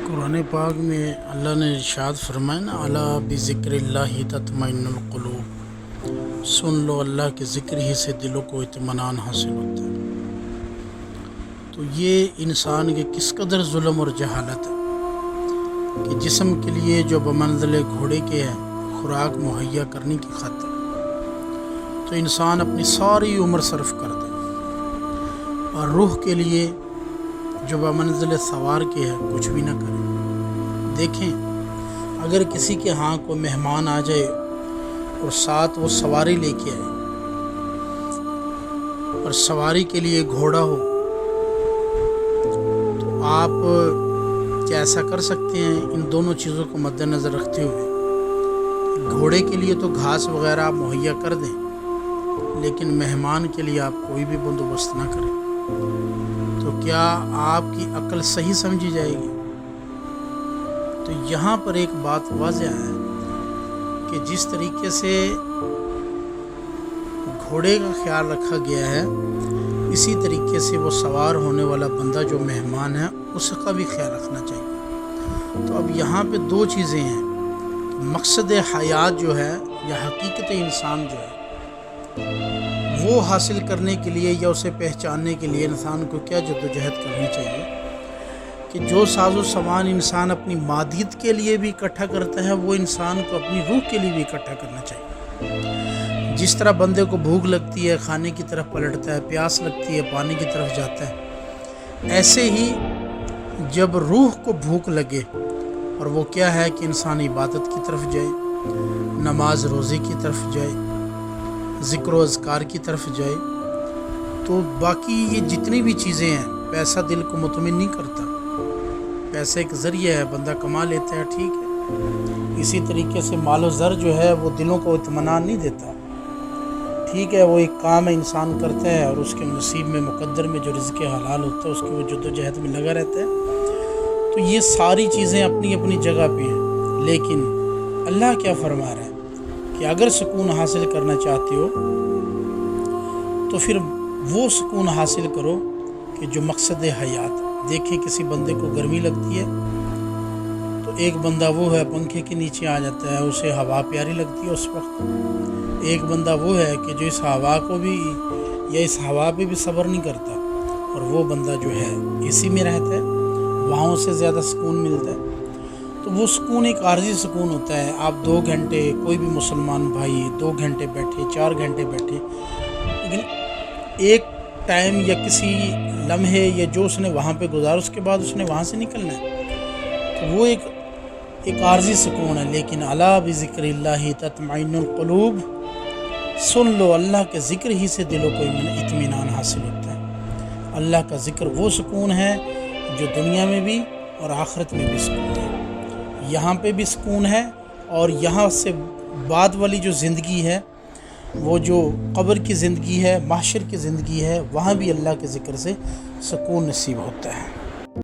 قرآن پاک میں اللہ نے ارشاد فرمایا نا، الا بذکر اللہ تطمئن القلوب، سن لو اللہ کے ذکر ہی سے دلوں کو اطمینان حاصل ہوتا ہے۔ تو یہ انسان کے کس قدر ظلم اور جہالت ہے کہ جسم کے لیے جو بمنزل گھوڑے کے ہے خوراک مہیا کرنے کی خاطر تو انسان اپنی ساری عمر صرف کر دے، اور روح کے لیے جو بمنزل سوار کے ہے کچھ بھی نہ کرے۔ دیکھیں، اگر کسی کے ہاں کوئی مہمان آ جائے اور ساتھ وہ سواری لے کے آئے اور سواری کے لیے گھوڑا ہو، تو آپ کیا ایسا کر سکتے ہیں ان دونوں چیزوں کو مد نظر رکھتے ہوئے؟ گھوڑے کے لیے تو گھاس وغیرہ آپ مہیا کر دیں، لیکن مہمان کے لیے آپ کوئی بھی بندوبست نہ کریں، تو کیا آپ کی عقل صحیح سمجھی جائے گی؟ تو یہاں پر ایک بات واضح ہے کہ جس طریقے سے گھوڑے کا خیال رکھا گیا ہے، اسی طریقے سے وہ سوار ہونے والا بندہ جو مہمان ہے اس کا بھی خیال رکھنا چاہیے۔ تو اب یہاں پہ دو چیزیں ہیں، مقصد حیات جو ہے یا حقیقت انسان جو ہے وہ حاصل کرنے کے لیے یا اسے پہچاننے کے لیے انسان کو کیا جدوجہد کرنی چاہیے کہ جو ساز و سامان انسان اپنی مادیت کے لیے بھی اکٹھا کرتا ہے وہ انسان کو اپنی روح کے لیے بھی اکٹھا کرنا چاہیے۔ جس طرح بندے کو بھوک لگتی ہے کھانے کی طرف پلٹتا ہے، پیاس لگتی ہے پانی کی طرف جاتا ہے، ایسے ہی جب روح کو بھوک لگے اور وہ کیا ہے کہ انسان عبادت کی طرف جائے، نماز روزے کی طرف جائے، ذکر و اذکار کی طرف جائے، تو باقی یہ جتنی بھی چیزیں ہیں، پیسہ دل کو مطمئن نہیں کرتا، پیسہ ایک ذریعہ ہے، بندہ کما لیتا ہے ٹھیک ہے، اسی طریقے سے مال و زر جو ہے وہ دلوں کو اطمینان نہیں دیتا، ٹھیک ہے، وہ ایک کام ہے انسان کرتا ہے اور اس کے نصیب میں مقدر میں جو رزق حلال ہوتا ہے اس کی وہ جدوجہد میں لگا رہتا ہے۔ تو یہ ساری چیزیں اپنی اپنی جگہ پہ ہیں، لیکن اللہ کیا فرما رہا ہے کہ اگر سکون حاصل کرنا چاہتے ہو تو پھر وہ سکون حاصل کرو کہ جو مقصد حیات۔ دیکھیں کسی بندے کو گرمی لگتی ہے تو ایک بندہ وہ ہے پنکھے کے نیچے آ جاتا ہے، اسے ہوا پیاری لگتی ہے اس وقت۔ ایک بندہ وہ ہے کہ جو اس ہوا کو بھی یا اس ہوا پہ بھی صبر نہیں کرتا، اور وہ بندہ جو ہے اسی میں رہتا ہے، وہاں اسے زیادہ سکون ملتا ہے۔ تو وہ سکون ایک عارضی سکون ہوتا ہے، آپ 2 گھنٹے کوئی بھی مسلمان بھائی 2 گھنٹے بیٹھے 4 گھنٹے بیٹھے، لیکن ایک ٹائم یا کسی لمحے یا جو اس نے وہاں پہ گزارا اس کے بعد اس نے وہاں سے نکلنا ہے، تو وہ ایک عارضی سکون ہے۔ لیکن الا بذکر اللہ تطمئن القلوب، سن لو اللہ کے ذکر ہی سے دلوں کو اطمینان حاصل ہوتا ہے۔ اللہ کا ذکر وہ سکون ہے جو دنیا میں بھی اور آخرت میں بھی سکون ہے، یہاں پہ بھی سکون ہے، اور یہاں سے بعد والی جو زندگی ہے وہ جو قبر کی زندگی ہے، محشر کی زندگی ہے، وہاں بھی اللہ کے ذکر سے سکون نصیب ہوتا ہے۔